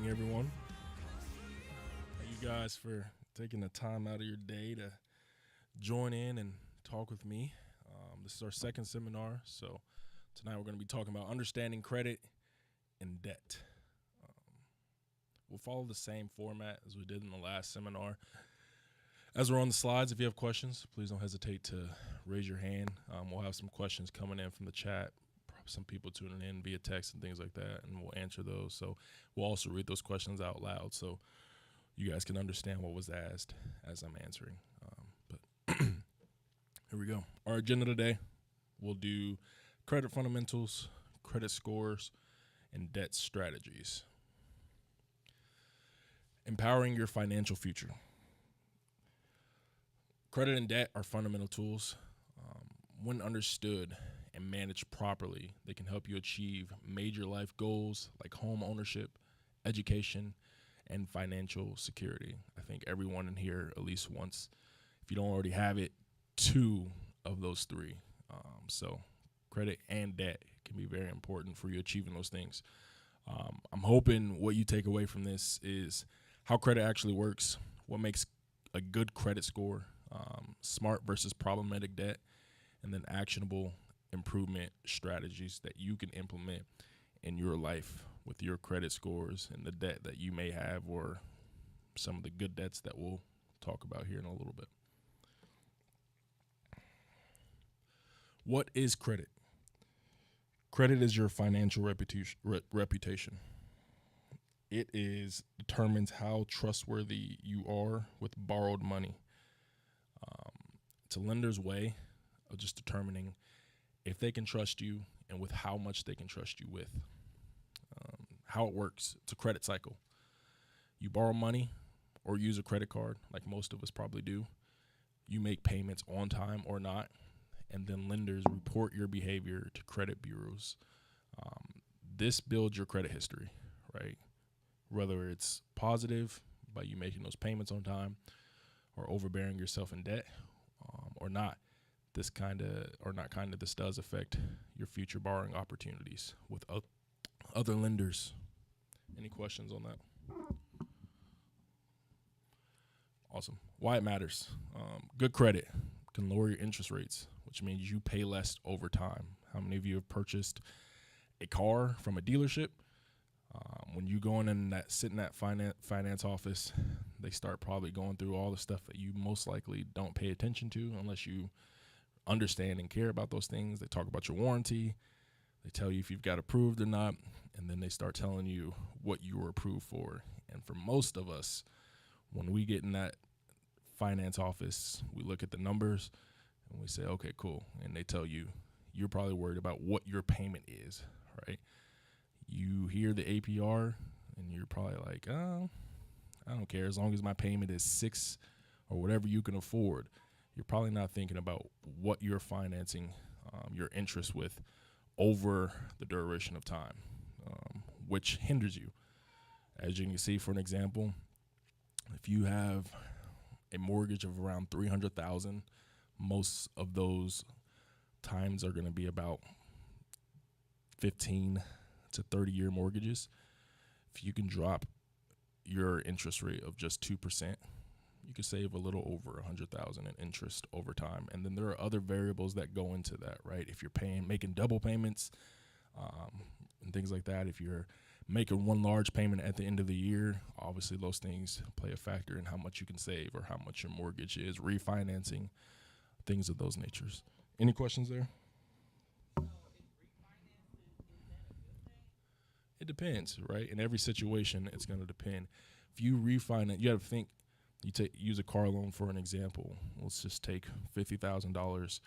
everyone. Thank you guys for taking the time out of your day to join in and talk with me. This is our second seminar, so tonight we're going to be talking about understanding credit and debt. We'll follow the same format as we did in the last seminar. As we're on the slides, if you have questions, please don't hesitate to raise your hand. We'll have some questions coming in from the chat, some people tuning in via text and things like that, and we'll answer those. So we'll also read those questions out loud so you guys can understand what was asked as I'm answering. But here we go. Our agenda today, we'll do credit fundamentals, credit scores, and debt strategies. Empowering your financial future. Credit and debt are fundamental tools. When understood and managed properly, they can help you achieve major life goals like home ownership, education, and financial security. I think everyone in here at least wants, if you don't already have it, two of those three. So credit and debt can be very important for you achieving those things. I'm hoping what you take away from this is how credit actually works, what makes a good credit score, smart versus problematic debt, and then actionable improvement strategies that you can implement in your life with your credit scores and the debt that you may have, or some of the good debts that we'll talk about here in a little bit. What is credit? Credit is your financial reputation. It determines how trustworthy you are with borrowed money. It's a lender's way of just determining if they can trust you and with how much they can trust you with. How it works, it's a credit cycle. You borrow money or use a credit card, like most of us probably do. You make payments on time or not, and then lenders report your behavior to credit bureaus. This builds your credit history, right? Whether it's positive by you making those payments on time, or overbearing yourself in debt, or not. This does affect your future borrowing opportunities with other lenders. Any questions on that? Awesome. Why it matters. Good credit can lower your interest rates, which means you pay less over time. How many of you have purchased a car from a dealership? When you go in and sit in that finance office, they start probably going through all the stuff that you most likely don't pay attention to unless you understand and care about those things. They talk about your warranty. They tell you if you've got approved or not, and then they start telling you what you were approved for. And for most of us, when we get in that finance office, we look at the numbers and we say, okay, cool. And they tell you, you're probably worried about what your payment is, right? You hear the APR and you're probably like, oh, I don't care. As long as my payment is 6 or whatever you can afford. You're probably not thinking about what you're financing your interest with over the duration of time, which hinders you. As you can see, for an example, if you have a mortgage of around $300,000, most of those times are going to be about 15 to 30-year mortgages. If you can drop your interest rate of just 2%, you could save a little over $100,000 in interest over time. And then there are other variables that go into that, right? If you're making double payments and things like that, if you're making one large payment at the end of the year, obviously those things play a factor in how much you can save or how much your mortgage is, refinancing, things of those natures. Any questions there? It depends, right? In every situation, it's going to depend. If you refinance, you have to think, use a car loan for an example. Let's just take $50,000.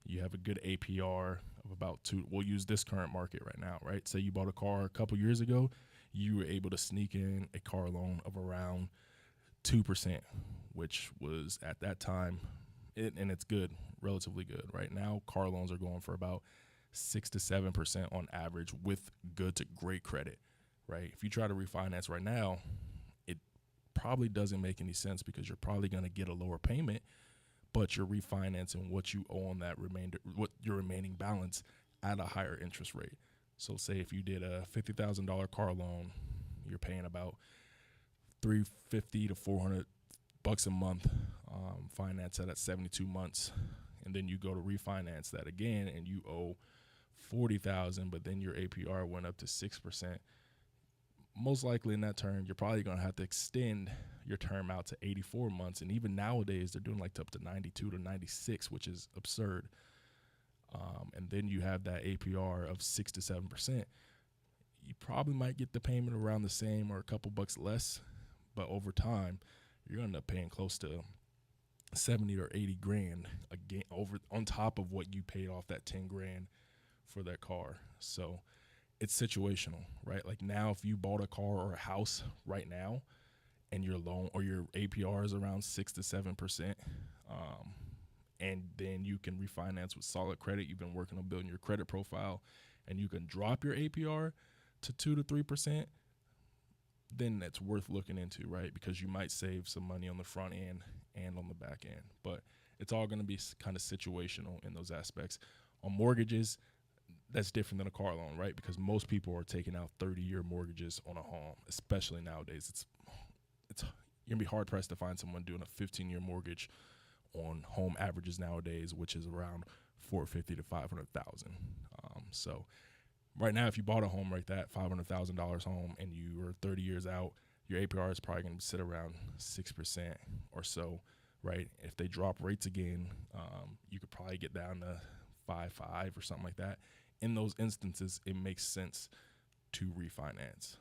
You have a good APR of about 2. We'll use this current market right now, right? Say you bought a car a couple years ago, you were able to sneak in a car loan of around 2%, which was at that time, and it's good, relatively good. Right now, car loans are going for about 6 to 7% on average with good to great credit, right? If you try to refinance right now, it probably doesn't make any sense because you're probably going to get a lower payment, but you're refinancing what you owe on that what your remaining balance at a higher interest rate. So say if you did a $50,000 car loan, you're paying about $350 to $400 a month, finance that at 72 months, and then you go to refinance that again and you owe $40,000, but then your APR went up to 6%. Most likely in that term, you're probably going to have to extend your term out to 84 months. And even nowadays, they're doing like up to 92 to 96, which is absurd. And then you have that APR of 6 to 7%. You probably might get the payment around the same or a couple bucks less, but over time, you're going to end up paying close to 70 or 80 grand again over on top of what you paid off that 10 grand for that car. So it's situational, right? Like now, if you bought a car or a house right now and your loan or your APR is around 6 to 7%, and then you can refinance with solid credit, you've been working on building your credit profile, and you can drop your APR to 2 to 3%, then that's worth looking into, right? Because you might save some money on the front end and on the back end. But it's all going to be kind of situational in those aspects. On mortgages, that's different than a car loan, right? Because most people are taking out 30-year mortgages on a home, especially nowadays. It's you're going to be hard-pressed to find someone doing a 15-year mortgage on home averages nowadays, which is around $450,000 to $500,000. So right now, if you bought a home like that, $500,000 home, and you were 30 years out, your APR is probably going to sit around 6% or so, right? If they drop rates again, you could probably get down to 5.5 or something like that. In those instances, it makes sense to refinance.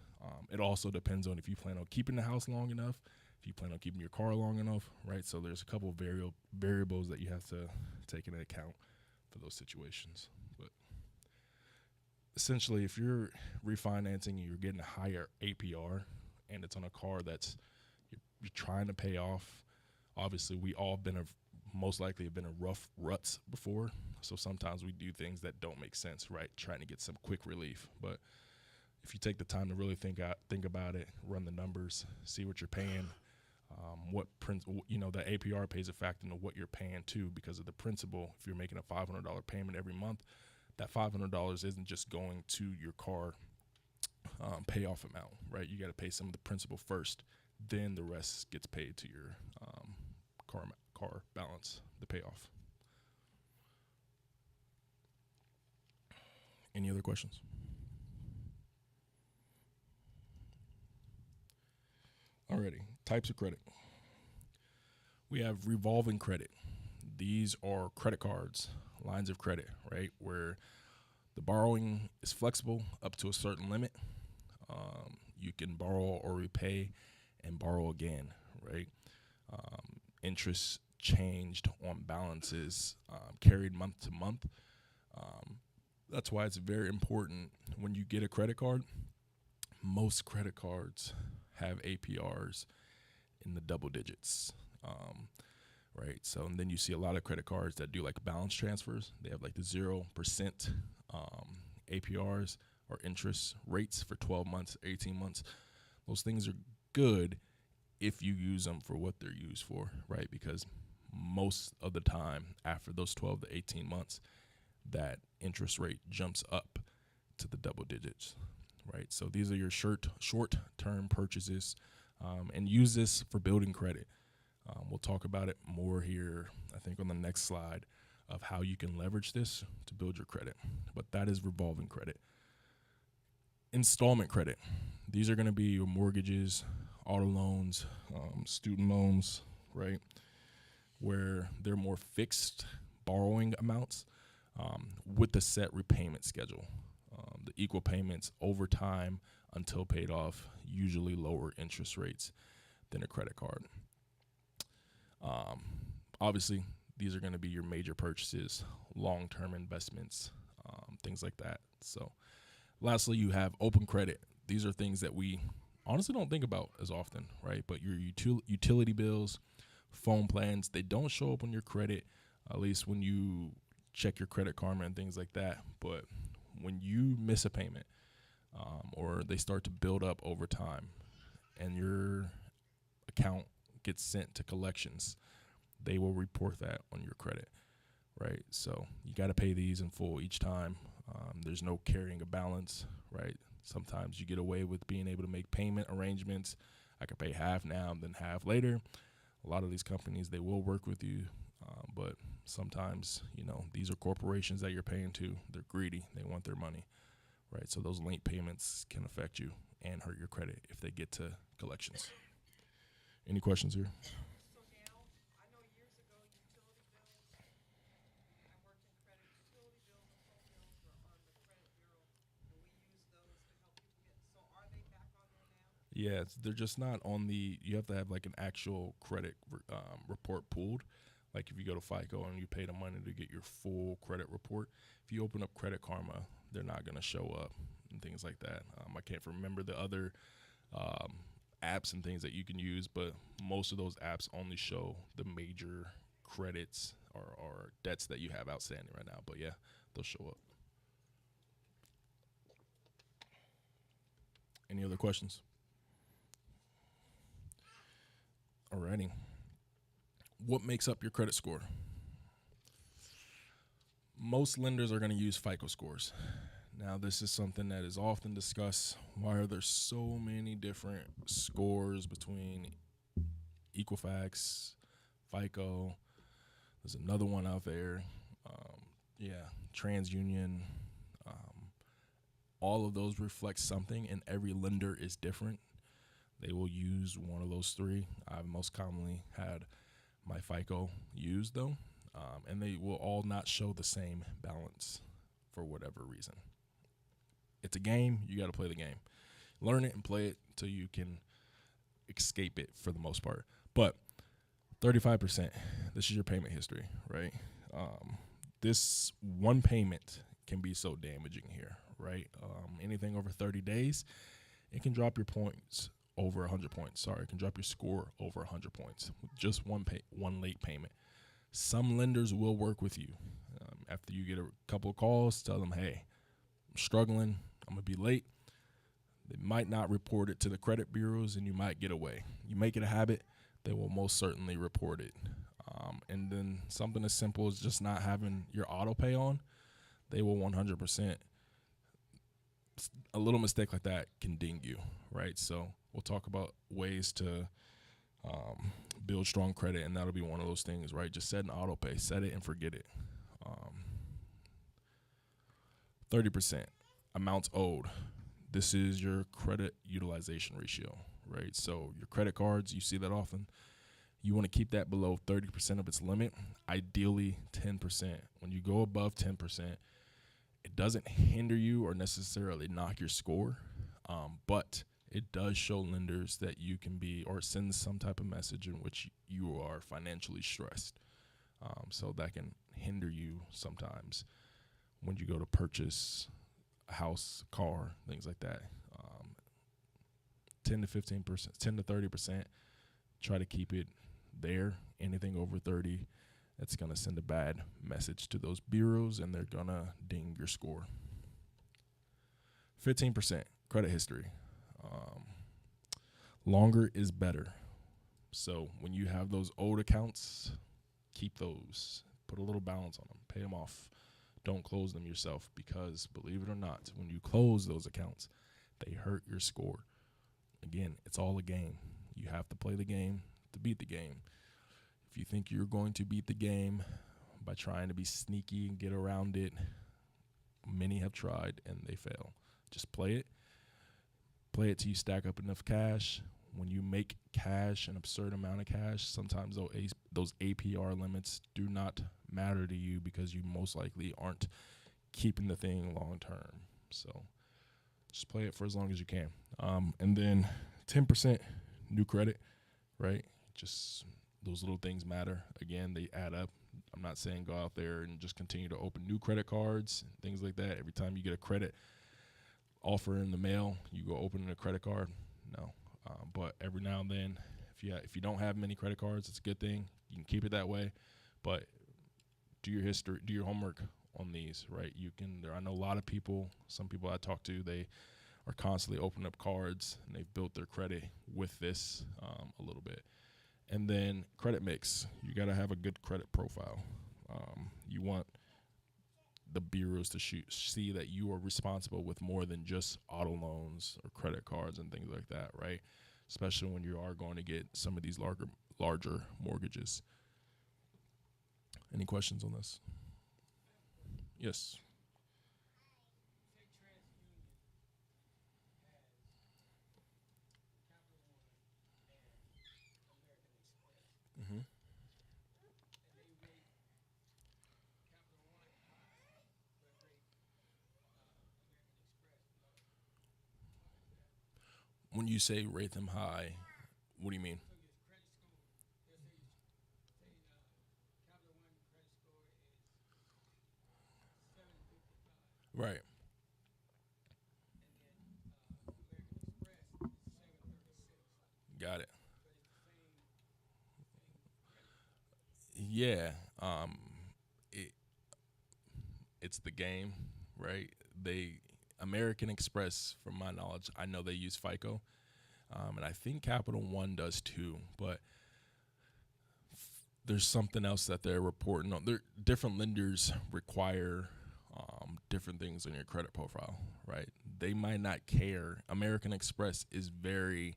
It also depends on if you plan on keeping the house long enough, if you plan on keeping your car long enough, right? So there's a couple of variables that you have to take into account for those situations. But essentially, if you're refinancing and you're getting a higher APR and it's on a car that's you're trying to pay off, obviously we all most likely have been in rough ruts before. So sometimes we do things that don't make sense, right? Trying to get some quick relief. But if you take the time to really think about it, run the numbers, see what you're paying, the APR plays a factor into what you're paying too, because of the principal. If you're making a $500 payment every month, that $500 isn't just going to your car payoff amount, right? You got to pay some of the principal first, then the rest gets paid to your car balance, the payoff. Any other questions? Alrighty, types of credit. We have revolving credit. These are credit cards, lines of credit, right? Where the borrowing is flexible up to a certain limit. You can borrow or repay and borrow again, right? Interest changed on balances, carried month to month. That's why it's very important when you get a credit card. Most credit cards have APRs in the double digits, right? So, and then you see a lot of credit cards that do like balance transfers. They have like the 0% APRs or interest rates for 12 months, 18 months. Those things are good if you use them for what they're used for, right? Because most of the time after those 12 to 18 months, that interest rate jumps up to the double digits, right? So these are your short-term purchases, and use this for building credit. We'll talk about it more here, I think, on the next slide of how you can leverage this to build your credit. But that is revolving credit. Installment credit. These are going to be your mortgages, auto loans, student loans, right? Where they're more fixed borrowing amounts with the set repayment schedule. The equal payments over time until paid off, usually lower interest rates than a credit card. Obviously, these are going to be your major purchases, long-term investments, things like that. So lastly, you have open credit. These are things that we honestly don't think about as often, right? But your utility bills, phone plans, they don't show up on your credit, at least when you check your Credit Karma and things like that. But when you miss a payment, or they start to build up over time and your account gets sent to collections, they will report that on your credit, right? So you got to pay these in full each time. There's no carrying a balance, right? Sometimes you get away with being able to make payment arrangements. I can pay half now and then half later. A lot of these companies, they will work with you, but sometimes, these are corporations that you're paying to. They're greedy. They want their money, right? So those late payments can affect you and hurt your credit if they get to collections. Any questions here? So now, I know years ago, utility bills, I worked in credit, utility bills and phone bills were on the credit bureau, and we use those to help people get, so are they back on there now? Yeah, they're just not on you have to have like an actual credit report pulled. Like if you go to FICO and you pay the money to get your full credit report, if you open up Credit Karma, they're not going to show up and things like that. I can't remember the other apps and things that you can use, but most of those apps only show the major credits or debts that you have outstanding right now. But yeah, they'll show up. Any other questions? Alrighty. What makes up your credit score? Most lenders are going to use FICO scores. Now, this is something that is often discussed. Why are there so many different scores between Equifax, FICO? There's another one out there. TransUnion. All of those reflect something, and every lender is different. They will use one of those three. I've most commonly had my FICO used, though, and they will all not show the same balance for whatever reason. It's a game. You got to play the game. Learn it and play it until you can escape it for the most part. But 35%, this is your payment history, right? This one payment can be so damaging here, right? Anything over 30 days, it can drop your points over 100 points. Sorry, it can drop your score over 100 points with just one late payment. Some lenders will work with you. After you get a couple of calls, tell them, hey, I'm struggling. I'm going to be late. They might not report it to the credit bureaus, and you might get away. You make it a habit, they will most certainly report it. And then something as simple as just not having your auto pay on, they will 100%. A little mistake like that can ding you, right? So we'll talk about ways to build strong credit, and that'll be one of those things, right? Just set an auto pay, set it and forget it. 30%, amounts owed. This is your credit utilization ratio, right? So your credit cards, you see that often. You want to keep that below 30% of its limit, ideally 10%. When you go above 10%, it doesn't hinder you or necessarily knock your score, but it does show lenders that you can be, or sends some type of message in which you are financially stressed. So that can hinder you sometimes when you go to purchase a house, car, things like that. 10 to 15%, 10 to 30%, try to keep it there. Anything over 30, that's going to send a bad message to those bureaus, and they're going to ding your score. 15%, credit history. Longer is better. So when you have those old accounts, keep those. Put a little balance on them. Pay them off. Don't close them yourself, because, believe it or not, when you close those accounts, they hurt your score. Again, it's all a game. You have to play the game to beat the game. If you think you're going to beat the game by trying to be sneaky and get around it, many have tried and they fail. Just play it. Play it till you stack up enough cash. When you make cash, an absurd amount of cash, sometimes those APR limits do not matter to you, because you most likely aren't keeping the thing long term. So just play it for as long as you can. And then 10% new credit, right? Just those little things matter. Again, they add up. I'm not saying go out there and just continue to open new credit cards and things like that. Every time you get a credit offer in the mail, you go open a credit card. No. But every now and then, if you don't have many credit cards, it's a good thing. You can keep it that way. But do your history, do your homework on these, right? I know a lot of people, some people I talk to, they are constantly opening up cards, and they've built their credit with this a little bit. And then credit mix. You got to have a good credit profile. You want the bureaus to see that you are responsible with more than just auto loans or credit cards and things like that, right? Especially when you are going to get some of these larger mortgages. Any questions on this? Yes. hmm When you say rate them high, what do you mean? Right. Got it. Yeah. It, it's the game, right? They American Express, from my knowledge, I know they use FICO, and I think Capital One does too. But there's something else that they're reporting on. Different lenders require different things in your credit profile, right? They might not care. American Express is very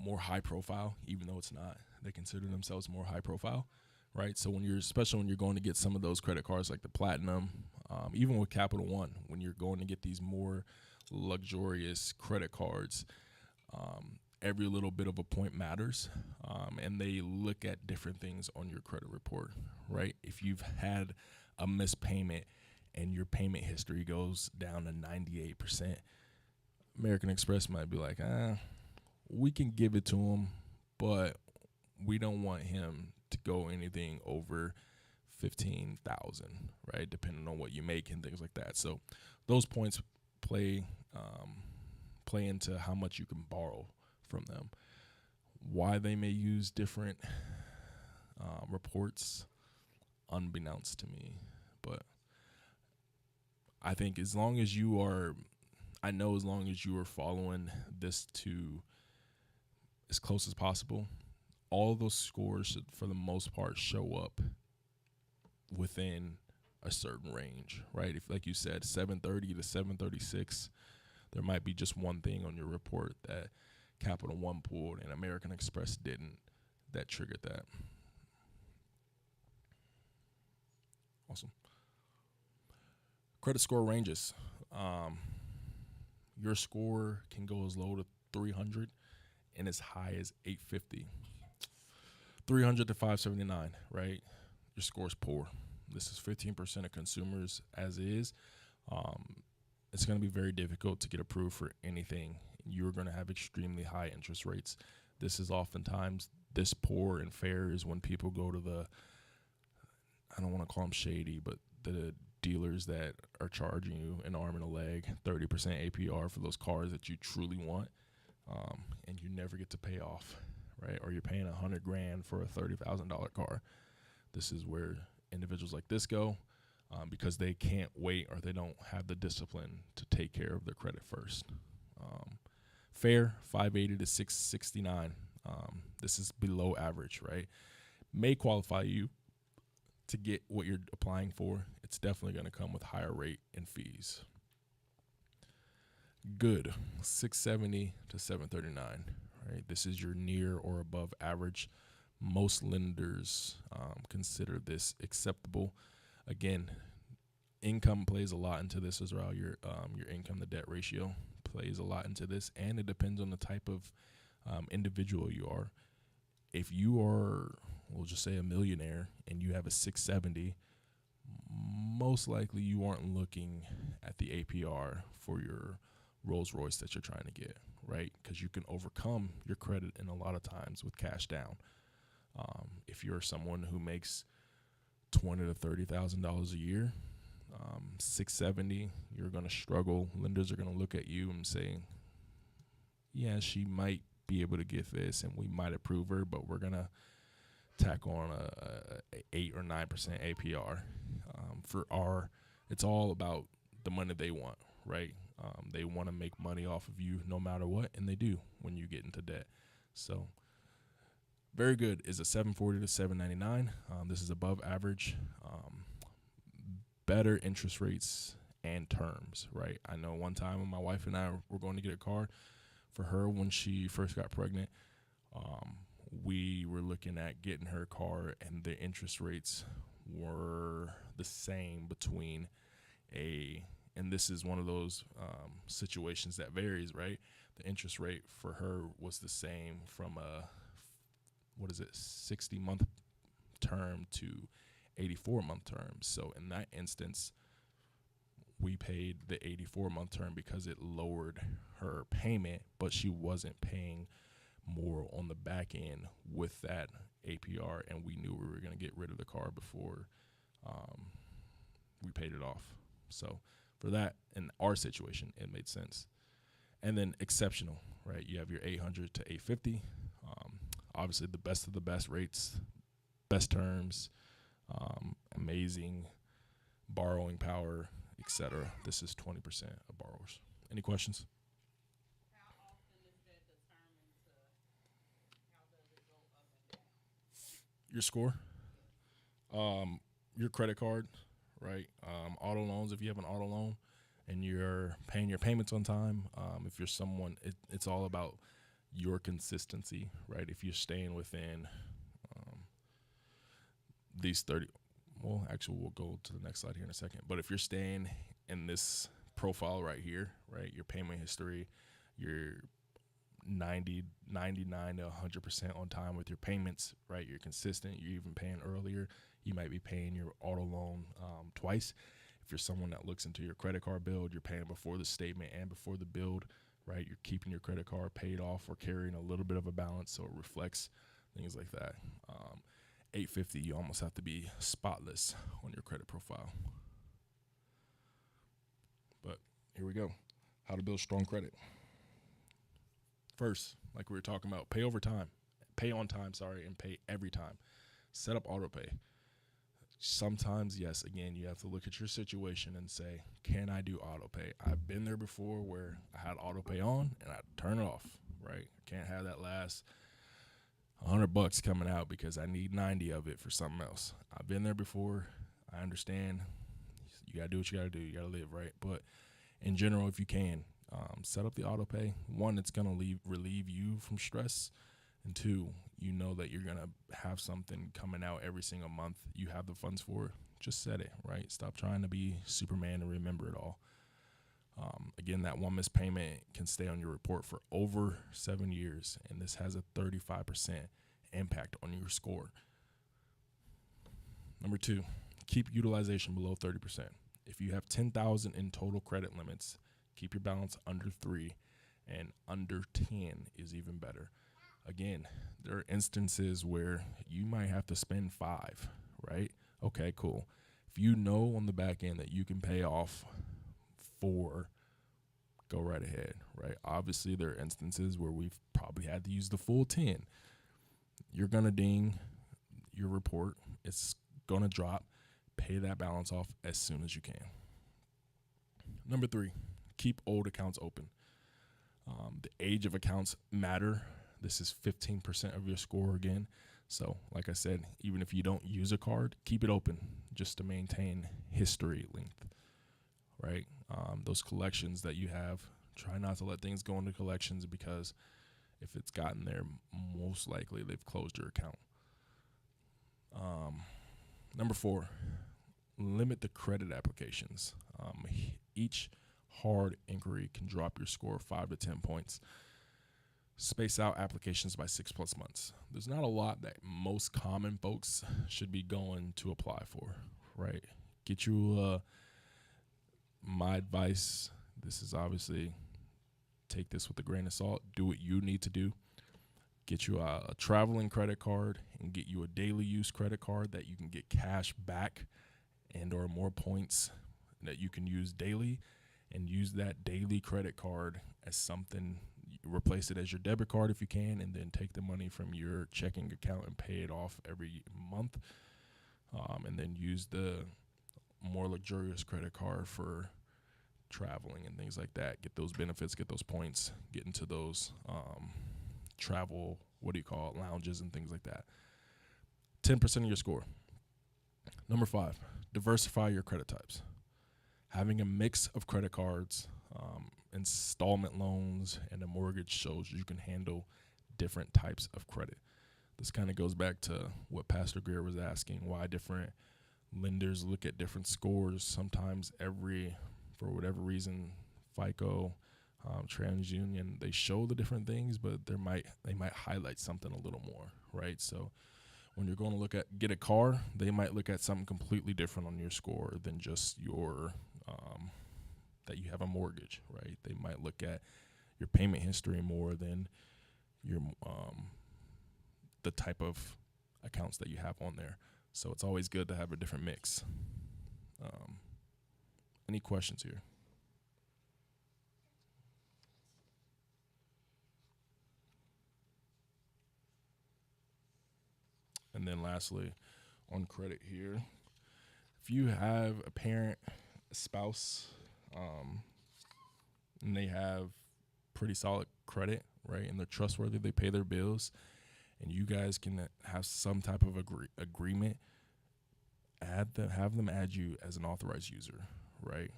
more high profile, even though it's not. They consider themselves more high profile, right? So especially when you're going to get some of those credit cards like the Platinum, even with Capital One, when you're going to get these more luxurious credit cards, every little bit of a point matters, and they look at different things on your credit report, right? If you've had a missed payment and your payment history goes down to 98%, American Express might be like, we can give it to him, but we don't want him to go anything over 15,000, right? Depending on what you make and things like that. So those points play into how much you can borrow from them. Why they may use different reports, unbeknownst to me, but I think as long as you are following this to as close as possible, all those scores should, for the most part, show up within a certain range, right? If, like you said, 730 to 736, there might be just one thing on your report that Capital One pulled and American Express didn't that triggered that. Awesome. Credit score ranges. Your score can go as low to 300 and as high as 850. 300 to 579, right? Your score's poor. This is 15% of consumers as is. It's going to be very difficult to get approved for anything. You're going to have extremely high interest rates. This is oftentimes this poor and fair is when people go to I don't want to call them shady, but the dealers that are charging you an arm and a leg, 30% APR for those cars that you truly want, and you never get to pay off, right? Or you're paying $100,000 for a $30,000 car. This is where individuals like this go, because they can't wait or they don't have the discipline to take care of their credit first. Fair, 580 to 669. This is below average, right? May qualify you to get what you're applying for. It's definitely going to come with higher rate and fees. Good, 670 to 739, right? This is your near or above average. Most lenders consider this acceptable. Again, income plays a lot into this as well. Your income to debt ratio plays a lot into this, and it depends on the type of individual you are. If you are, we'll just say, a millionaire and you have a 670, most likely you aren't looking at the APR for your Rolls Royce that you're trying to get, right? Because you can overcome your credit in a lot of times with cash down. If you're someone who makes $20,000 to $30,000 a year, 670, you're going to struggle. Lenders are going to look at you and say, yeah, she might be able to get this and we might approve her, but we're going to tack on a 8 or 9% APR. It's all about the money they want, right? They want to make money off of you no matter what, and they do when you get into debt. So very good is a 740 to 799. This is above average. better interest rates and terms, right? I know one time when my wife and I were going to get a car for her when she first got pregnant, we were looking at getting her car, and the interest rates were the same between and this is one of those situations that varies, right? The interest rate for her was the same from 60-month term to 84-month term. So in that instance, we paid the 84-month term because it lowered her payment, but she wasn't paying more on the back end with that APR, and we knew we were going to get rid of the car before we paid it off. So for that, in our situation, it made sense. And then exceptional, right? You have your 800 to 850. Obviously, the best of the best rates, best terms, amazing borrowing power, etc. This is 20% of borrowers. Any questions? How often is that determined to, how does it go up and down? Your score, your credit card, right? Auto loans, if you have an auto loan and you're paying your payments on time, if you're someone, it's all about your consistency, right? If you're staying within these 30, well, actually, we'll go to the next slide here in a second. But if you're staying in this profile right here, right, your payment history, you're 99 to 100% on time with your payments, right? You're consistent. You're even paying earlier. You might be paying your auto loan twice. If you're someone that looks into your credit card bill, you're paying before the statement and before the build, right? You're keeping your credit card paid off or carrying a little bit of a balance so it reflects things like that. 850, you almost have to be spotless on your credit profile. But here we go. How to build strong credit. First, like we were talking about, pay on time, and pay every time. Set up auto pay. Sometimes, yes, again, you have to look at your situation and say, can I do auto pay? I've been there before where I had auto pay on and I turn it off, right? I can't have that last $100 coming out because I need 90 of it for something else. I've been there before. I understand. You got to do what you got to do. You got to live, right? But in general, if you can, set up the auto pay. One, it's going to relieve you from stress. And two, you know that you're going to have something coming out every single month. You have the funds for it. Just set it, right? Stop trying to be Superman and remember it all. Again, that one missed payment can stay on your report for over 7 years, and this has a 35% impact on your score. Number two, keep utilization below 30%. If you have 10,000 in total credit limits, keep your balance under 3, and under 10 is even better. Again, there are instances where you might have to spend 5, right? Okay, cool. If you know on the back end that you can pay off 4, go right ahead, right? Obviously, there are instances where we've probably had to use the full 10. You're going to ding your report. It's going to drop. Pay that balance off as soon as you can. Number 3, keep old accounts open. The age of accounts matter. This is 15% of your score again. So, like I said, even if you don't use a card, keep it open just to maintain history length, right? Those collections that you have, try not to let things go into collections because if it's gotten there, most likely they've closed your account. Number 4, limit the credit applications. Each hard inquiry can drop your score 5 to 10 points. Space out applications by 6+ months. There's not a lot that most common folks should be going to apply for, right? Get you my advice. This is obviously, take this with a grain of salt. Do what you need to do. Get you a traveling credit card and get you a daily use credit card that you can get cash back and or more points that you can use daily, and use that daily credit card as something. Replace it as your debit card if you can, and then take the money from your checking account and pay it off every month, and then use the more luxurious credit card for traveling and things like that. Get those benefits, get those points, get into those travel, lounges and things like that. 10% of your score. Number 5, Diversify your credit types. Having a mix of credit cards, installment loans, and a mortgage shows you can handle different types of credit. This kind of goes back to what Pastor Greer was asking, why different lenders look at different scores. Sometimes for whatever reason, FICO, TransUnion, they show the different things, but they might highlight something a little more, right? So when you're going to get a car, they might look at something completely different on your score than just your that you have a mortgage, right? They might look at your payment history more than your the type of accounts that you have on there. So it's always good to have a different mix. Any questions here? And then lastly, on credit here, if you have a parent, a spouse, and they have pretty solid credit, right, and they're trustworthy, they pay their bills, and you guys can have some type of agreement, have them add you as an authorized user, right?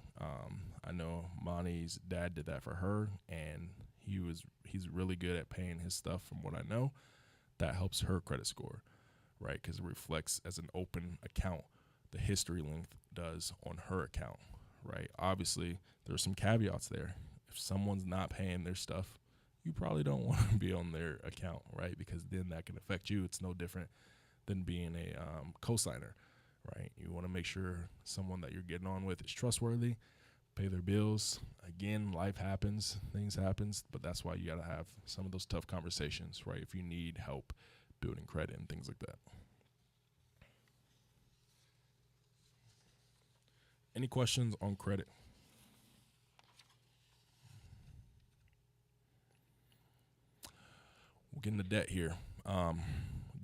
I know Monty's dad did that for her, and he's really good at paying his stuff from what I know. That helps her credit score, right? Because it reflects as an open account the history length does on her account, right? Obviously, there's some caveats there. If someone's not paying their stuff, you probably don't want to be on their account, right? Because then that can affect you. It's no different than being a co-signer, right? You want to make sure someone that you're getting on with is trustworthy, pay their bills. Again, life happens, things happens, but that's why you got to have some of those tough conversations, right? If you need help building credit and things like that. Any questions on credit? We'll get into debt here.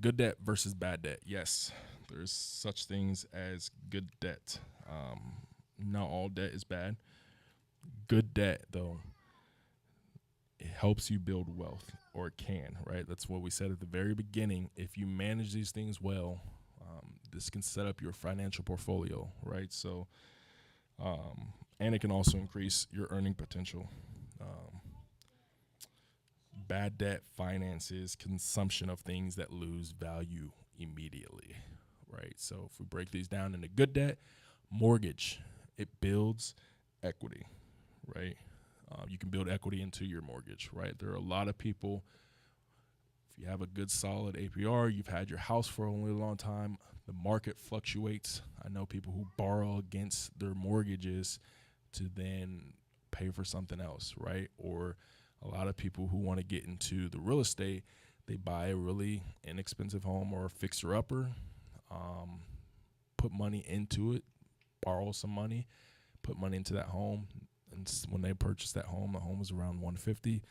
Good debt versus bad debt. Yes, there's such things as good debt. Not all debt is bad. Good debt, though, it helps you build wealth, or it can, right? That's what we said at the very beginning. If you manage these things well, this can set up your financial portfolio, right? So, and it can also increase your earning potential. Bad debt finances consumption of things that lose value immediately, right? So if we break these down into good debt, mortgage, it builds equity, right? You can build equity into your mortgage, right? There are a lot of people, if you have a good solid APR, you've had your house for a really long time, the market fluctuates. I know people who borrow against their mortgages to then pay for something else, right? Or a lot of people who want to get into the real estate, they buy a really inexpensive home or a fixer-upper, put money into it, borrow some money, put money into that home, and when they purchase that home, the home is around $150.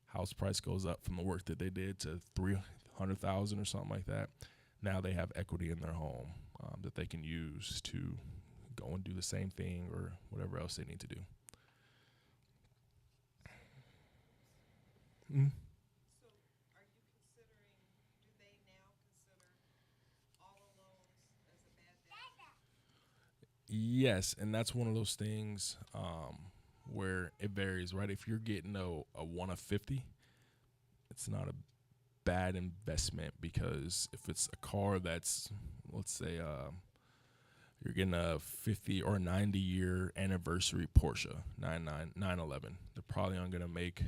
House price goes up from the work that they did to $300,000 or something like that. Now they have equity in their home that they can use to go and do the same thing or whatever else they need to do. Mm. So are you considering, do they now consider auto loans as a bad debt? Yes, and that's one of those things where it varies, right? If you're getting a 1 of 50, it's not a bad investment, because if it's a car that's, let's say, you're getting a 50 or 90 year anniversary Porsche 911, they're probably only going to make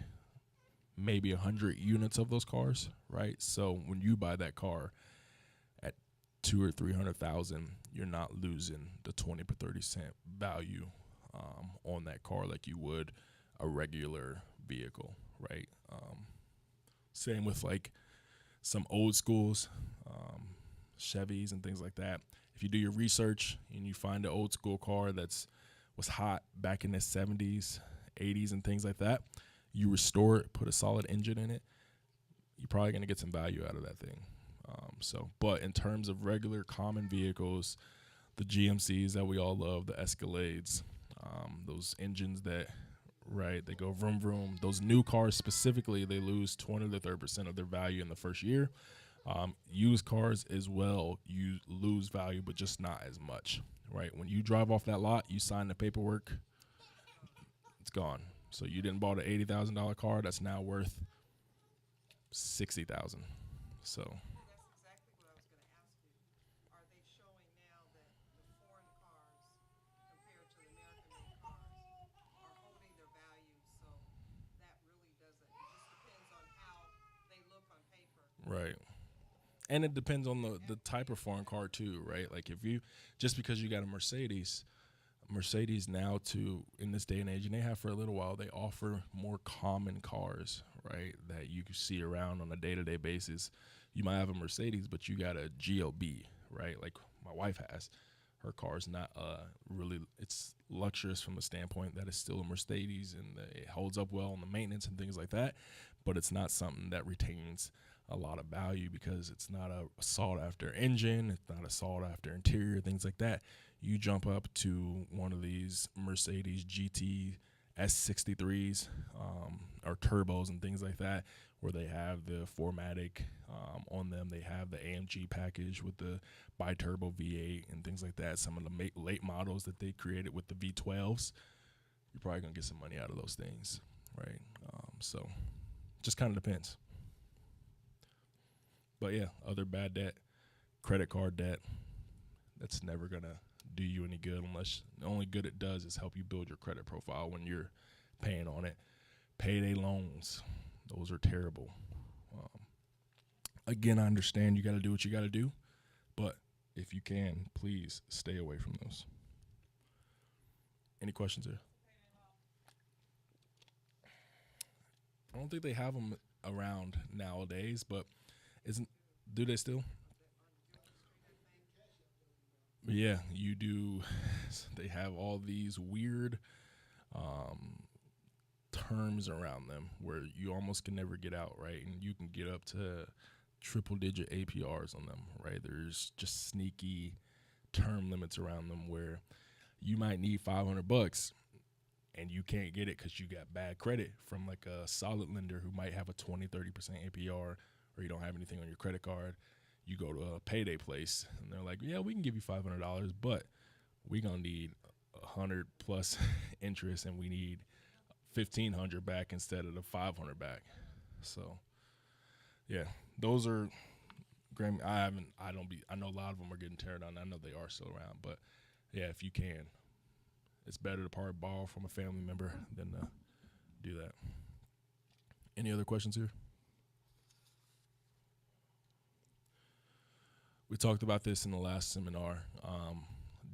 maybe 100 units of those cars, right? So when you buy that car at 200,000 or 300,000, you're not losing the 20 or 30 cent value on that car like you would a regular vehicle, right? Same with like some old schools, Chevys and things like that. If you do your research and you find an old school car was hot back in the 70s, 80s, and things like that, you restore it, put a solid engine in it, you're probably going to get some value out of that thing. But in terms of regular common vehicles, the GMCs that we all love, the Escalades, those engines that, right, they go vroom vroom. Those new cars specifically, they lose 20 to 30% of their value in the first year. Used cars as well, you lose value, but just not as much, right? When you drive off that lot, you sign the paperwork, it's gone. So you didn't bought an $80,000 car that's now worth 60,000. So See, that's exactly what I was gonna ask you. Are they showing now that the foreign cars compared to the American-made cars are holding their value, so that really doesn't, it just depends on how they look on paper. right. And it depends on the type of foreign car too, right? Like if you just because you got a Mercedes now to in this day and age, and they have for a little while, they offer more common cars, right? That you can see around on a day to day basis. You might have a Mercedes, but you got a GLB, right? Like my wife has. Her car is not really it's luxurious from the standpoint that it's still a Mercedes and it holds up well on the maintenance and things like that, but it's not something that retains a lot of value because it's not a sought after engine, it's not a sought after interior, things like that. You jump up to one of these Mercedes GT S63s or turbos and things like that, where they have the 4MATIC on them. They have the AMG package with the bi-turbo V8 and things like that. Some of the late models that they created with the V12s, you're probably going to get some money out of those things, right? So just kind of depends. But yeah, other bad debt, credit card debt, that's never going to do you any good unless the only good it does is help you build your credit profile when you're paying on it. Payday loans, those are terrible. Um, Again, I understand you got to do what you got to do, but if you can, please stay away from those. Any questions here? I don't think they have them around nowadays, but isn't do they still? Yeah, you do. They have all these weird um, terms around them where you almost can never get out, right? And you can get up to triple digit APRs on them, right? There's just sneaky term limits around them where you might need $500 and you can't get it because you got bad credit from like a solid lender who might have a 20-30% APR, or you don't have anything on your credit card. You go to a payday place and they're like, yeah, we can give you $500, but we gonna need 100 plus interest, and we need 1,500 back instead of the 500 back. So yeah, those are Grammy. I know a lot of them are getting teared down. I know they are still around, but yeah, if you can, it's better to probably borrow from a family member than do that. Any other questions here? We talked about this in the last seminar.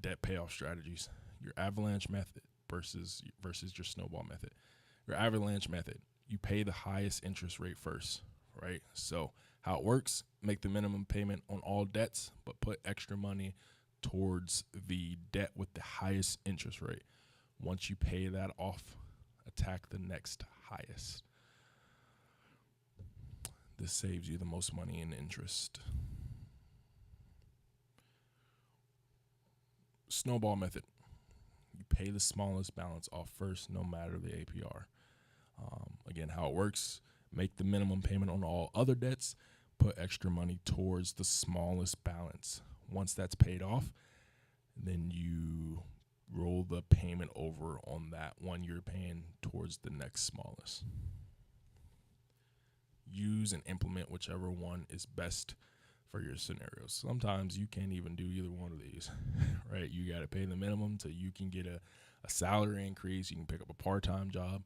Debt payoff strategies. Your avalanche method versus your snowball method. Your avalanche method, you pay the highest interest rate first, right? So how it works: make the minimum payment on all debts, but put extra money towards the debt with the highest interest rate. Once you pay that off, attack the next highest. This saves you the most money in interest. Snowball method. You pay the smallest balance off first, no matter the APR. Again, how it works: make the minimum payment on all other debts, put extra money towards the smallest balance. Once that's paid off, then you roll the payment over on that one you're paying towards the next smallest. Use and implement whichever one is best for your scenarios. Sometimes you can't even do either one of these, right? You got to pay the minimum so you can get a salary increase. You can pick up a part-time job.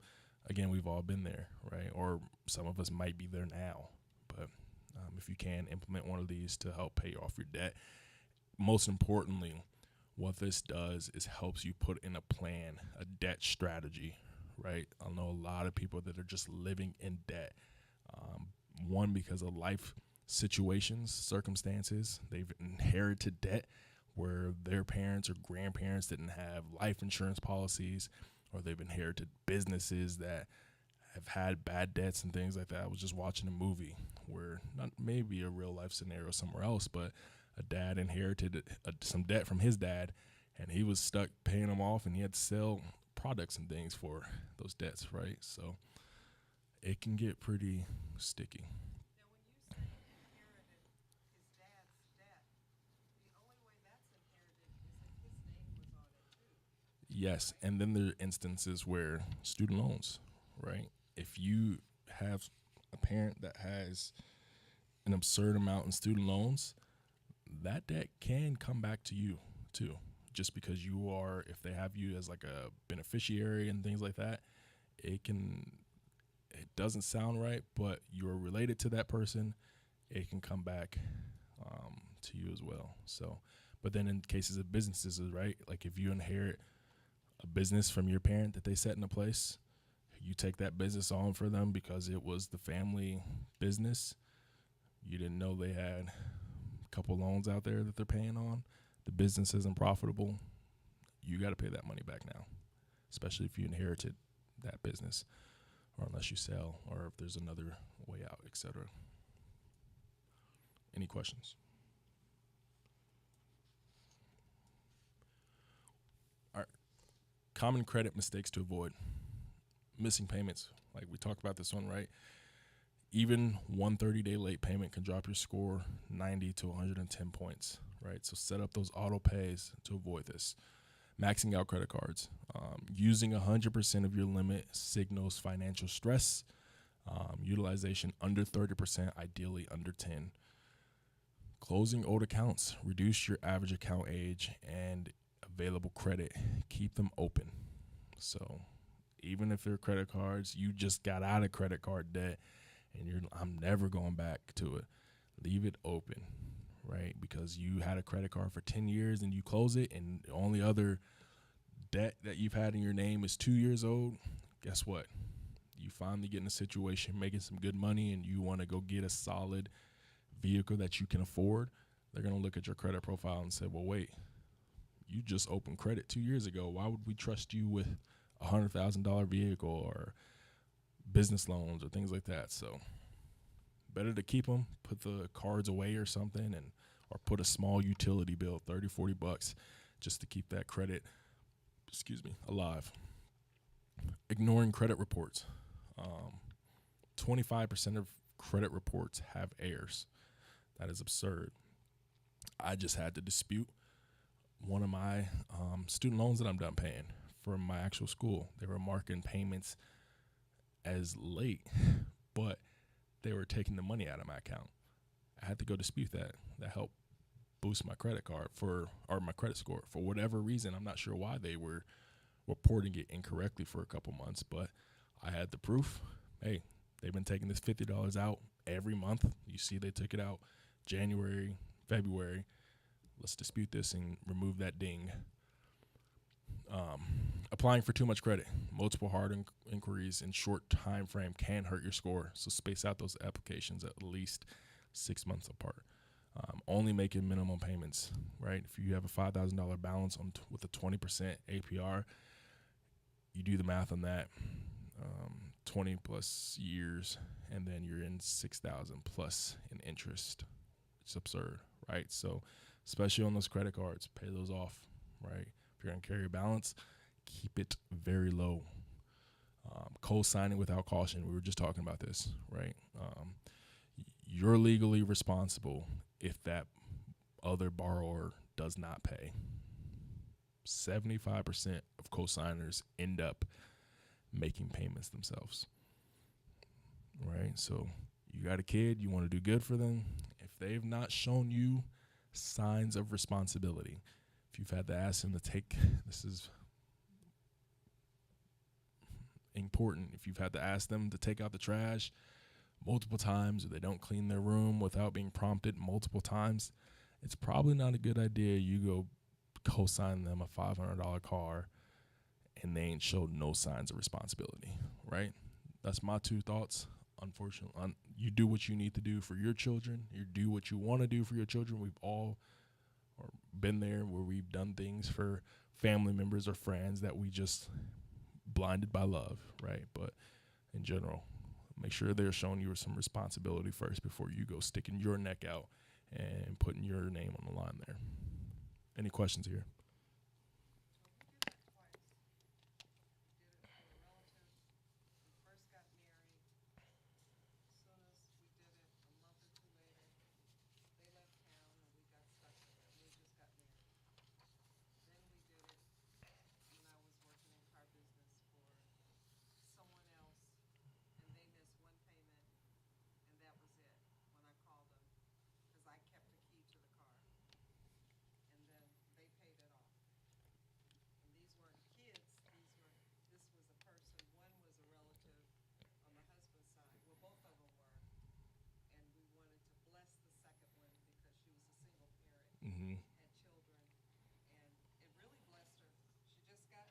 Again, we've all been there, right? Or some of us might be there now. But if you can, implement one of these to help pay off your debt. Most importantly, what this does is helps you put in a plan, a debt strategy, right? I know a lot of people that are just living in debt. One, because of life situations, circumstances. They've inherited debt where their parents or grandparents didn't have life insurance policies, or they've inherited businesses that have had bad debts and things like that. I was just watching a movie where, not maybe a real life scenario somewhere else, but a dad inherited some debt from his dad, and he was stuck paying them off, and he had to sell products and things for those debts, right? So it can get pretty sticky. Now, when you say inheritance, Yes, and then there are instances where student loans, right? If you have a parent that has an absurd amount in student loans, that debt can come back to you too. Just because you are, if they have you as like a beneficiary and things like that, it can, it doesn't sound right, but you're related to that person, it can come back to you as well. So, but then in cases of businesses, right? Like if you inherit a business from your parent that they set into place, you take that business on for them because it was the family business. You didn't know they had a couple loans out there that they're paying on. The business isn't profitable. You got to pay that money back now, especially if you inherited that business, or unless you sell, or if there's another way out, etc. Any questions? All right. Common credit mistakes to avoid. Missing payments. Like we talked about this one, right? Even one 30-day late payment can drop your score 90 to 110 points, right? So set up those auto pays to avoid this. Maxing out credit cards. Using 100% of your limit signals financial stress. Utilization under 30%, ideally under 10. Closing old accounts. Reduce your average account age and available credit. Keep them open. So even if they're credit cards, you just got out of credit card debt and I'm never going back to it. Leave it open, right? Because you had a credit card for 10 years and you close it, and the only other debt that you've had in your name is 2 years old. Guess what? You finally get in a situation making some good money and you want to go get a solid vehicle that you can afford. They're going to look at your credit profile and say, well, wait, you just opened credit 2 years ago. Why would we trust you with $100,000 vehicle or business loans or things like that? So better to keep them, put the cards away or something, and or put a small utility bill, 30, 40 bucks, just to keep that credit, alive. Ignoring credit reports. 25% of credit reports have errors. That is absurd. I just had to dispute one of my student loans that I'm done paying from my actual school. They were marking payments as late, but they were taking the money out of my account. I had to go dispute that. That helped boost my credit card or my credit score for whatever reason. I'm not sure why they were reporting it incorrectly for a couple months, but I had the proof. Hey, they've been taking this $50 out every month. You see they took it out January, February. Let's dispute this and remove that ding. Applying for too much credit. Multiple hard inquiries in short time frame can hurt your score. So space out those applications at least 6 months apart. Only making minimum payments, right? If you have a $5,000 balance with a 20% APR, you do the math on that, 20 plus years, and then you're in 6,000 plus in interest. It's absurd, right? So especially on those credit cards, pay those off, right? If you're going to carry a balance, keep it very low. Co-signing without caution. We were just talking about this, right? You're legally responsible if that other borrower does not pay. 75% of co-signers end up making payments themselves, right? So you got a kid, you want to do good for them. If they've not shown you signs of responsibility, if you've had to ask them to take, this is important, if you've had to ask them to take out the trash multiple times, or they don't clean their room without being prompted multiple times, it's probably not a good idea you go co-sign them a $500 car and they ain't showed no signs of responsibility, right? That's my 2 thoughts. Unfortunately, you do what you need to do for your children. You do what you want to do for your children. We've all been there where we've done things for family members or friends that we just blinded by love, right? But in general, make sure they're showing you some responsibility first before you go sticking your neck out and putting your name on the line there. Any questions here? Mm-hmm. had children, and it really blessed her. She just got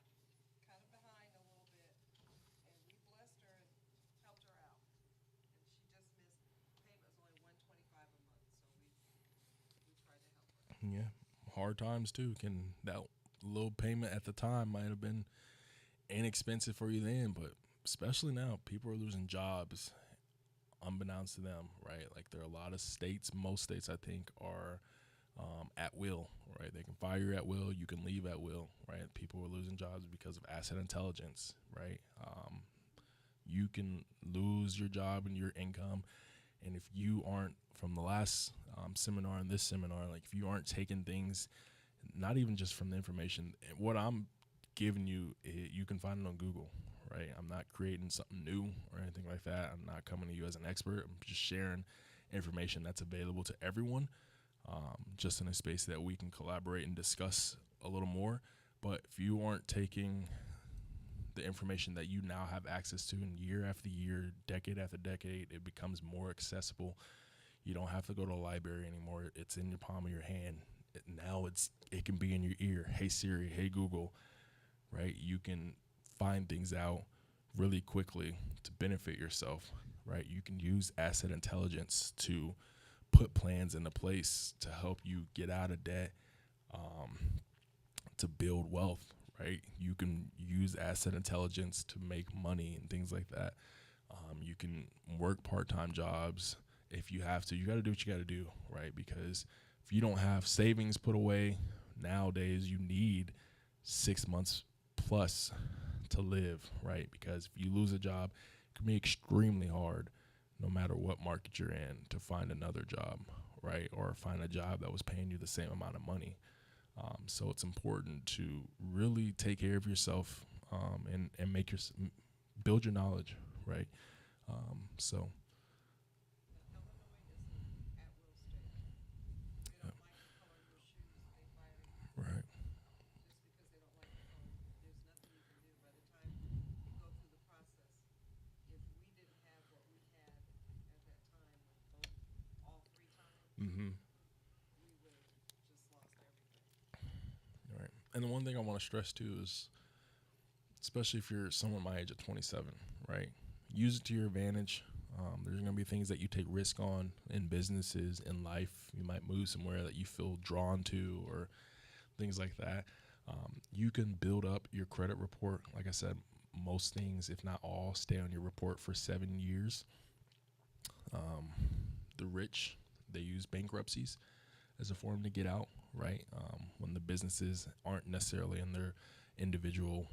kind of behind a little bit, and we blessed her and helped her out. And she just missed payment was only 125 a month, so we tried to help her. Yeah. Hard times too. Can that little payment at the time might have been inexpensive for you then, but especially now, people are losing jobs unbeknownst to them, right? Like there are a lot of states, most states I think are at will, right? They can fire you at will, you can leave at will, right? People are losing jobs because of asset intelligence, right? You can lose your job and your income, and if you aren't from the last seminar and this seminar, like if you aren't taking things, not even just from the information, what I'm giving you, you can find it on Google, right? I'm not creating something new or anything like that. I'm not coming to you as an expert. I'm just sharing information that's available to everyone, just in a space that we can collaborate and discuss a little more. But if you aren't taking the information that you now have access to, and year after year, decade after decade, it becomes more accessible. You don't have to go to a library anymore. It's in your palm of your hand. Now it can be in your ear. Hey Siri, hey Google, right? You can find things out really quickly to benefit yourself, right? You can use asset intelligence to put plans into place to help you get out of debt, um, to build wealth, right? You can use asset intelligence to make money and things like that. You can work part-time jobs if you have to. You got to do what you got to do, right? Because if you don't have savings put away nowadays, you need 6 months plus to live, right? Because if you lose a job, it can be extremely hard, no matter what market you're in, to find another job, right? Or find a job that was paying you the same amount of money. So it's important to really take care of yourself, and build your knowledge, right? So And Illinois is an at-will state. If they yeah, don't like the color of your shoes, they fire you. right. Just because they don't like the color, there's nothing you can do. By the time you go through the process, if we didn't have what we had at that time with both, all three times, Mm-hmm. we would have just lost everything. Right. And the one thing I want to stress too is, especially if you're someone my age at 27, right? Use it to your advantage. There's going to be things that you take risk on in businesses, in life. You might move somewhere that you feel drawn to, or things like that. You can build up your credit report. Like I said, most things, if not all, stay on your report for 7 years. Um, the rich, they use bankruptcies as a form to get out, right? When the businesses aren't necessarily in their individual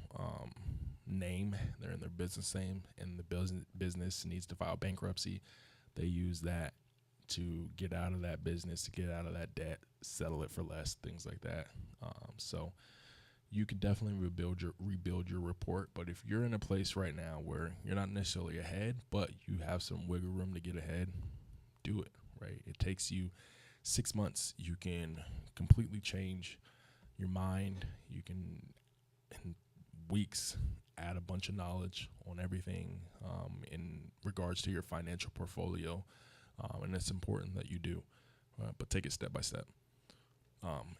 name, they're in their business name, and the business needs to file bankruptcy. They use that to get out of that business, to get out of that debt, settle it for less, things like that. So you could definitely rebuild your report. But if you're in a place right now where you're not necessarily ahead, but you have some wiggle room to get ahead, do it, right? It takes you 6 months. You can completely change your mind. You can, in weeks, add a bunch of knowledge on everything, in regards to your financial portfolio. And it's important that you do, but take it step by step.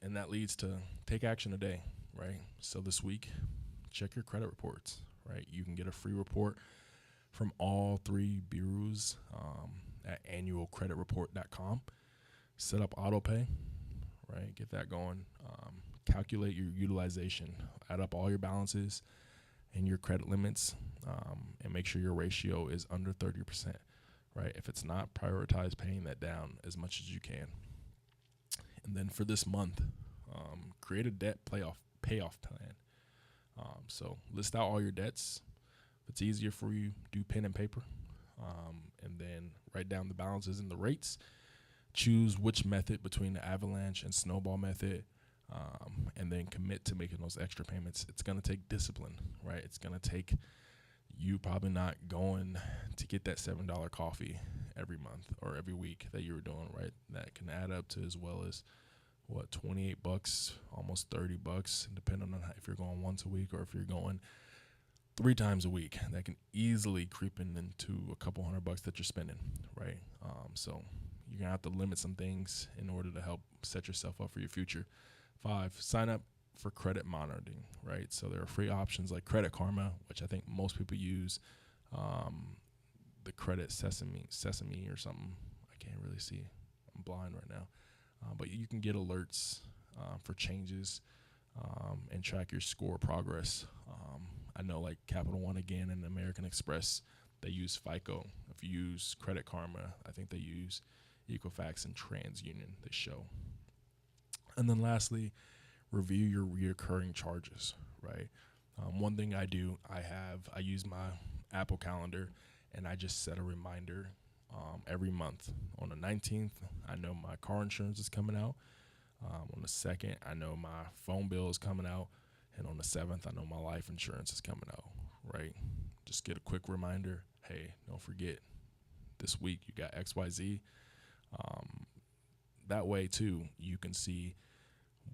And that leads to take action today, right? So this week, check your credit reports, right? You can get a free report from all three bureaus, at annualcreditreport.com. Set up auto pay, right? Get that going. Calculate your utilization. Add up all your balances and your credit limits, and make sure your ratio is under 30%, right? If it's not, prioritize paying that down as much as you can. And then for this month, create a debt payoff plan. So list out all your debts. If it's easier for you, do pen and paper, and then write down the balances and the rates. Choose which method between the avalanche and snowball method, and then commit to making those extra payments. It's going to take discipline, right? It's going to take you probably not going to get that $7 coffee every month or every week that you were doing, right? That can add up to as well as what, $28, almost $30, depending on if you're going once a week or if you're going 3 times a week. That can easily creep into a couple $100 that you're spending, right? So you're gonna have to limit some things in order to help set yourself up for your future. 5, sign up for credit monitoring, right? So there are free options like Credit Karma, which I think most people use. The Credit Sesame or something. I can't really see. I'm blind right now. But you can get alerts for changes and track your score progress. I know like Capital One again and American Express, they use FICO. If you use Credit Karma, I think they use Equifax and TransUnion. They show. And then lastly, review your reoccurring charges, right? One thing I do, I use my Apple Calendar, and I just set a reminder every month. On the 19th, I know my car insurance is coming out. On the 2nd, I know my phone bill is coming out. And on the 7th, I know my life insurance is coming out, right? Just get a quick reminder. Hey, don't forget, this week you got XYZ. That way, too, you can see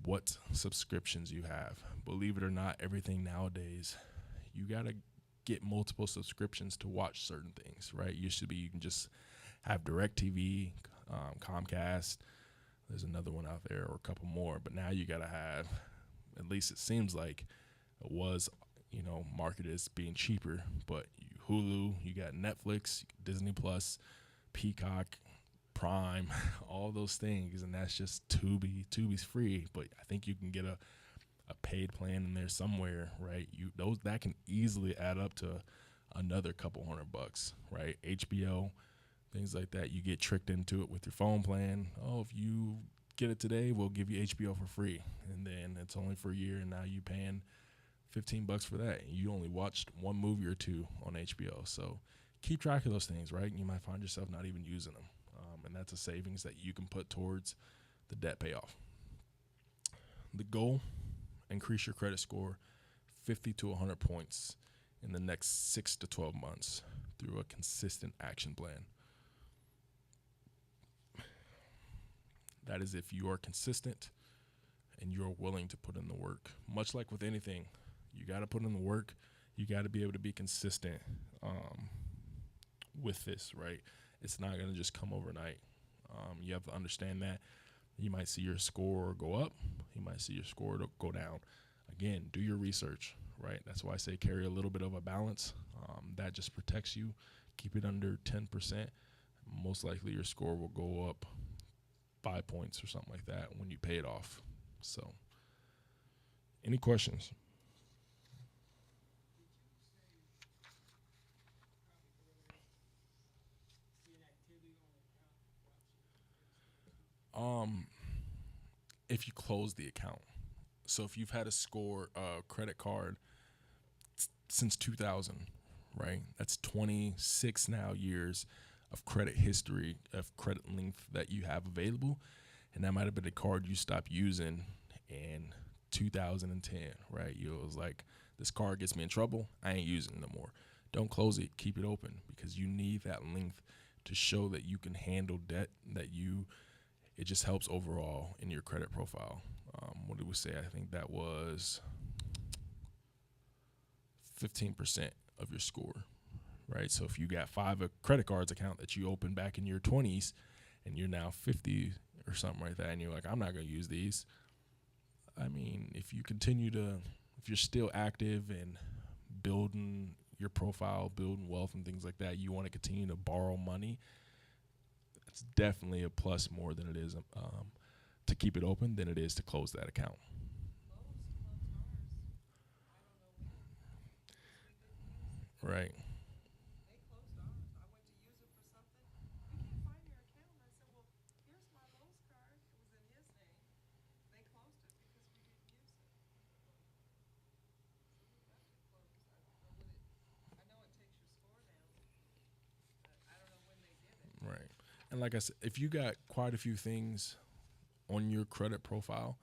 what subscriptions you have. Believe it or not, everything nowadays, you got to get multiple subscriptions to watch certain things, right? Used to be you can just have DirecTV, Comcast. There's another one out there or a couple more, but now you got to have, at least it seems like it was, marketed as being cheaper, but Hulu, you got Netflix, Disney Plus, Peacock, Prime, all those things, and that's just Tubi. Tubi's free, but I think you can get a paid plan in there somewhere, right? That can easily add up to another couple $100, right? HBO, things like that. You get tricked into it with your phone plan. Oh, if you get it today, we'll give you HBO for free, and then it's only for a year, and now you paying $15 for that. And you only watched one movie or two on HBO, so keep track of those things, right? You might find yourself not even using them, and that's a savings that you can put towards the debt payoff. The goal: increase your credit score 50 to 100 points in the next 6 to 12 months through a consistent action plan. That is if you are consistent and you're willing to put in the work. Much like with anything, you got to put in the work. You got to be able to be consistent with this, right? It's not going to just come overnight. You have to understand that. You might see your score go up. You might see your score go down. Again, do your research, right? That's why I say carry a little bit of a balance. That just protects you. Keep it under 10%. Most likely your score will go up 5 points or something like that when you pay it off. So, any questions? If you close the account. So if you've had a credit card since 2000, right? That's 26 now years of credit history, of credit length that you have available. And that might have been a card you stopped using in 2010, right? You was like, this card gets me in trouble. I ain't using it no more. Don't close it. Keep it open, because you need that length to show that you can handle debt, it just helps overall in your credit profile. What did we say? I think that was 15% of your score, right? So if you got 5 credit cards account that you opened back in your 20s and you're now 50 or something like that, and you're like, I'm not going to use these. I mean, if you're still active and building your profile, building wealth and things like that, you want to continue to borrow money, it's definitely a plus more than it is to keep it open than it is to close that account. Right. They closed ours. I went to use it for something. We can't find your account. I said, well, here's my Lowe's card. It was in his name. They closed it because we didn't use it. So we left it closed. I know it takes your score down, but I don't know when they did it. Right. And like I said, if you got quite a few things on your credit profile,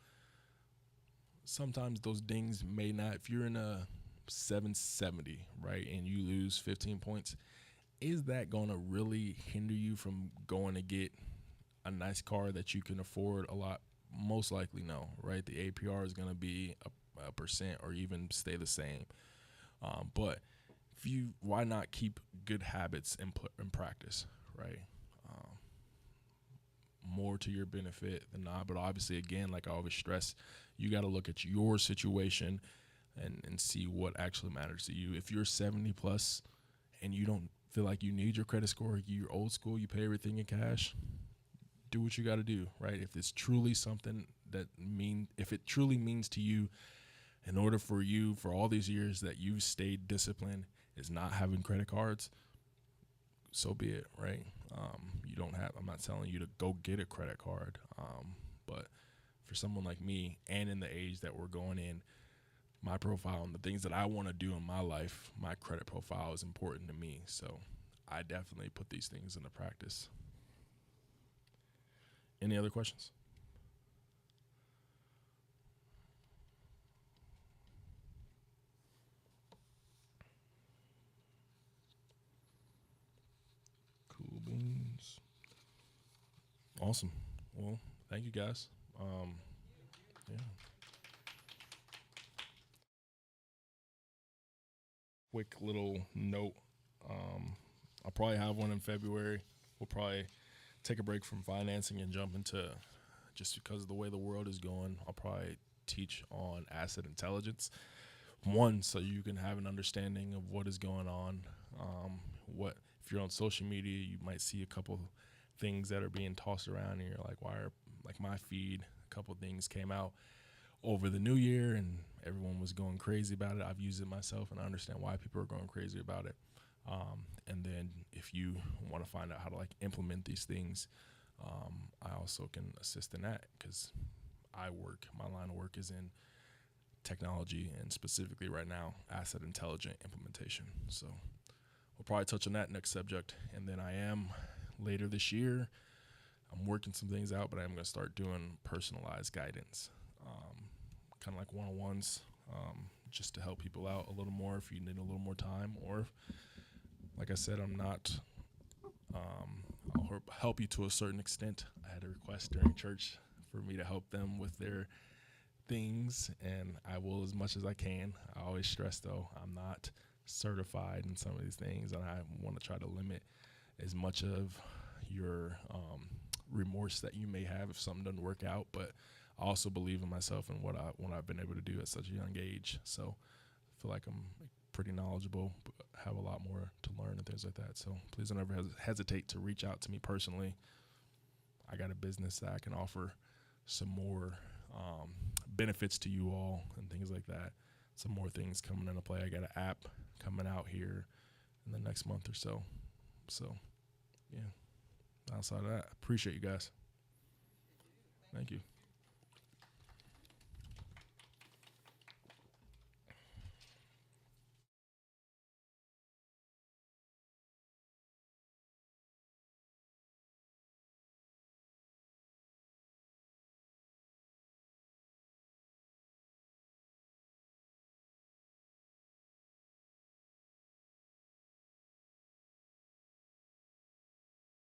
sometimes those dings may not, if you're in a 770, right, and you lose 15 points, is that going to really hinder you from going to get a nice car that you can afford a lot? Most likely no, right? The APR is going to be a percent or even stay the same. But why not keep good habits in practice, right? more to your benefit than not. But obviously, again, like I always stress, you got to look at your situation and see what actually matters to you. If you're 70 plus and you don't feel like you need your credit score, you're old school, you pay everything in cash, do what you got to do, right? If it's truly something if it truly means to you, in order for you, for all these years that you've stayed disciplined, is not having credit cards, so be it, right? I'm not telling you to go get a credit card, but for someone like me, and in the age that we're going in, my profile and the things that I want to do in my life, my credit profile is important to me. So I definitely put these things into practice. Any other questions? Cool beans. Awesome. Well, thank you guys. Yeah. Quick little note. I'll probably have one in February. We'll probably take a break from financing and jump into, just because of the way the world is going, I'll probably teach on asset intelligence. One, so you can have an understanding of what is going on. What if you're on social media, you might see a couple things that are being tossed around, and you're like, why are, like my feed, a couple things came out over the new year, and everyone was going crazy about it. I've used it myself, and I understand why people are going crazy about it. And then if you want to find out how to like implement these things, I also can assist in that, because my line of work is in technology, and specifically right now, asset intelligent implementation. So we'll probably touch on that next subject. And then later this year, I'm working some things out, but I'm going to start doing personalized guidance, kind of like one-on-ones, just to help people out a little more if you need a little more time. Or, like I said, I'll help you to a certain extent. I had a request during church for me to help them with their things, and I will as much as I can. I always stress, though, I'm not certified in some of these things, and I want to try to limit as much of your remorse that you may have if something doesn't work out. But I also believe in myself and what I've been able to do at such a young age. So I feel like I'm pretty knowledgeable, but have a lot more to learn and things like that. So please don't ever hesitate to reach out to me personally. I got a business that I can offer some more benefits to you all and things like that. Some more things coming into play. I got an app coming out here in the next month or so. So, yeah. Outside of that, appreciate you guys. Thank you.